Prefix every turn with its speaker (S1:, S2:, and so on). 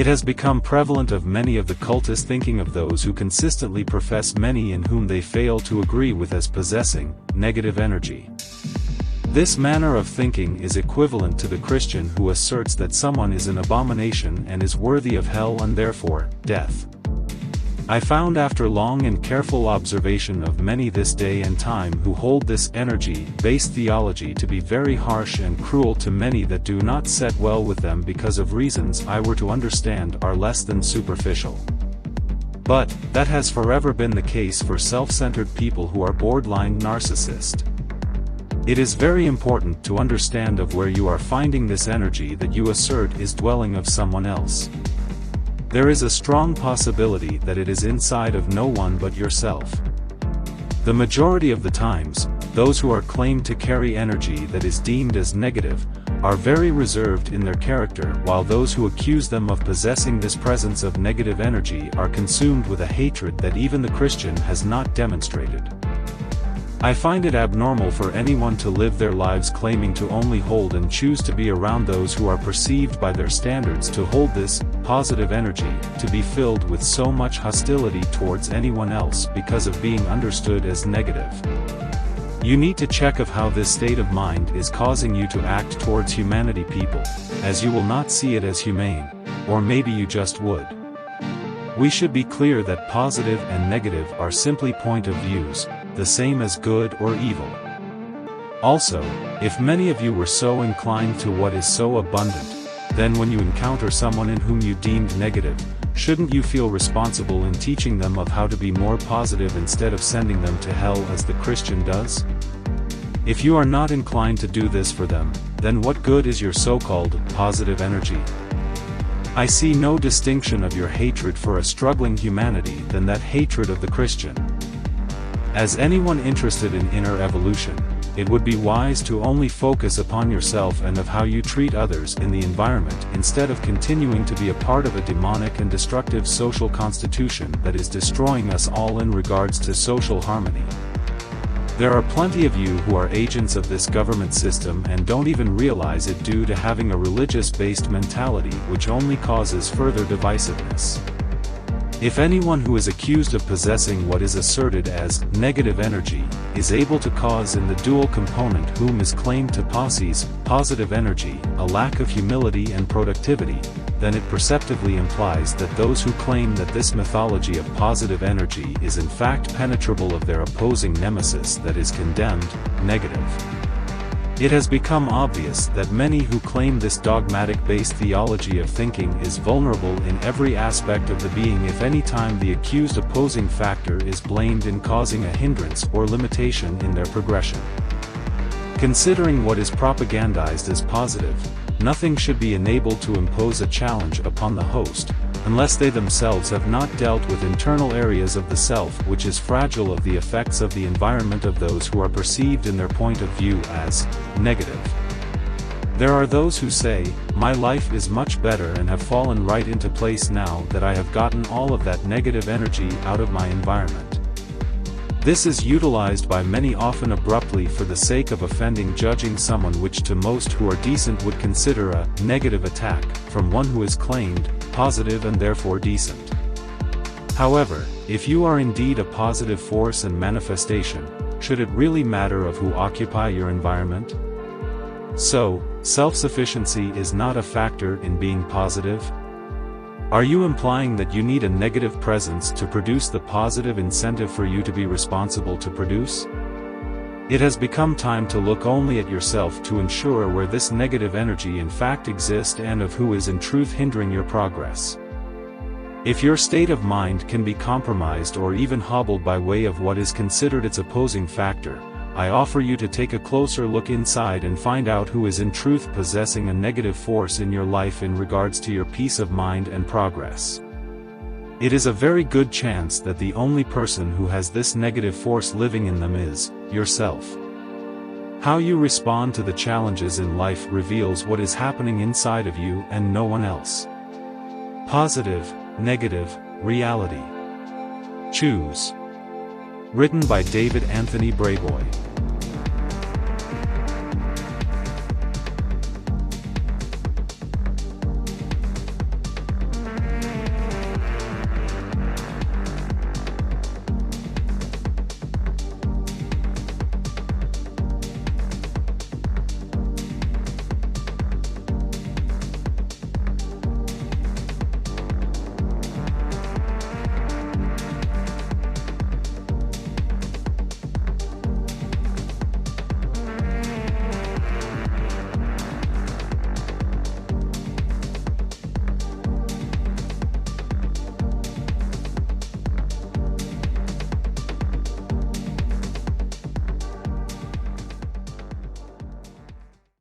S1: It has become prevalent of many of the cultist thinking of those who consistently profess many in whom they fail to agree with as possessing negative energy. This manner of thinking is equivalent to the Christian who asserts that someone is an abomination and is worthy of hell and therefore, death. I found after long and careful observation of many this day and time who hold this energy-based theology to be very harsh and cruel to many that do not set well with them because of reasons I were to understand are less than superficial. But, that has forever been the case for self-centered people who are borderline narcissist. It is very important to understand of where you are finding this energy that you assert is dwelling of someone else. There is a strong possibility that it is inside of no one but yourself. The majority of the times, those who are claimed to carry energy that is deemed as negative, are very reserved in their character, while those who accuse them of possessing this presence of negative energy are consumed with a hatred that even the Christian has not demonstrated. I find it abnormal for anyone to live their lives claiming to only hold and choose to be around those who are perceived by their standards to hold this positive energy, to be filled with so much hostility towards anyone else because of being understood as negative. You need to check of how this state of mind is causing you to act towards humanity people, as you will not see it as humane, or maybe you just would. We should be clear that positive and negative are simply point of views, the same as good or evil. Also, if many of you were so inclined to what is so abundant, then when you encounter someone in whom you deemed negative, shouldn't you feel responsible in teaching them of how to be more positive instead of sending them to hell as the Christian does? If you are not inclined to do this for them, then what good is your so-called positive energy? I see no distinction of your hatred for a struggling humanity than that hatred of the Christian. As anyone interested in inner evolution, it would be wise to only focus upon yourself and of how you treat others in the environment instead of continuing to be a part of a demonic and destructive social constitution that is destroying us all in regards to social harmony. There are plenty of you who are agents of this government system and don't even realize it due to having a religious-based mentality which only causes further divisiveness. If anyone who is accused of possessing what is asserted as negative energy is able to cause in the dual component whom is claimed to possess positive energy a lack of humility and productivity, then it perceptively implies that those who claim that this mythology of positive energy is in fact penetrable of their opposing nemesis that is condemned, negative. It has become obvious that many who claim this dogmatic-based theology of thinking is vulnerable in every aspect of the being if any time the accused opposing factor is blamed in causing a hindrance or limitation in their progression. Considering what is propagandized as positive, nothing should be enabled to impose a challenge upon the host, unless they themselves have not dealt with internal areas of the self which is fragile of the effects of the environment of those who are perceived in their point of view as negative. There are those who say, "My life is much better and have fallen right into place now that I have gotten all of that negative energy out of my environment." This is utilized by many often abruptly for the sake of offending judging someone which to most who are decent would consider a negative attack from one who is claimed positive and therefore decent. However, if you are indeed a positive force and manifestation, should it really matter of who occupy your environment? So, self-sufficiency is not a factor in being positive? Are you implying that you need a negative presence to produce the positive incentive for you to be responsible to produce? It has become time to look only at yourself to ensure where this negative energy in fact exists and of who is in truth hindering your progress. If your state of mind can be compromised or even hobbled by way of what is considered its opposing factor, I offer you to take a closer look inside and find out who is in truth possessing a negative force in your life in regards to your peace of mind and progress. It is a very good chance that the only person who has this negative force living in them is yourself. How you respond to the challenges in life reveals what is happening inside of you and no one else. Positive, negative, reality. Choose. Written by David Anthony Brayboy.